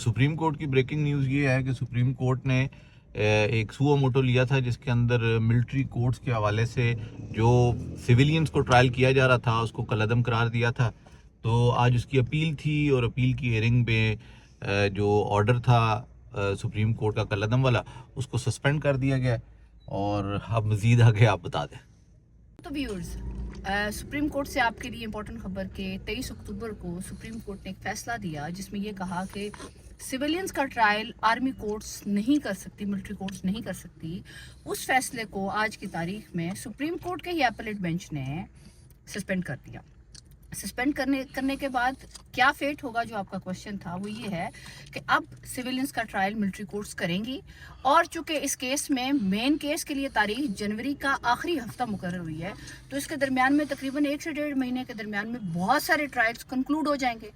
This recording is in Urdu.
سپریم کورٹ کی بریکنگ نیوز یہ ہے کہ سپریم کورٹ نے ایک سو موٹو لیا تھا جس کے اندر ملٹری کورٹس کے حوالے سے جو سویلینز کو ٹرائل کیا جا رہا تھا اس کو کالعدم قرار دیا تھا. تو آج اس کی اپیل تھی اور اپیل کی ہیئرنگ میں جو آرڈر تھا سپریم کورٹ کا کالعدم والا اس کو سسپینڈ کر دیا گیا اور اب مزید آگے آپ بتا دیں. تو ویورز سپریم کورٹ سے آپ کے لیے امپورٹنٹ خبر کہ 23 اکتوبر کو سپریم کورٹ نے ایک فیصلہ دیا جس میں یہ کہا کہ سویلینز کا ٹرائل آرمی کورٹس نہیں کر سکتی، ملٹری کورٹس نہیں کر سکتی. اس فیصلے کو آج کی تاریخ میں سپریم کورٹ کے ہی ایپلیٹ بینچ نے سسپینڈ کر دیا. سسپینڈ کرنے کے بعد کیا فیٹ ہوگا، جو آپ کا کوشچن تھا وہ یہ ہے کہ اب سویلینز کا ٹرائل ملٹری کورٹس کریں گی. اور چونکہ اس کیس میں مین کیس کے لیے تاریخ جنوری کا آخری ہفتہ مقرر ہوئی ہے تو اس کے درمیان میں تقریباً 1 سے 1.5 مہینے کے درمیان میں بہت سارے ٹرائلز کنکلوڈ ہو جائیں گے.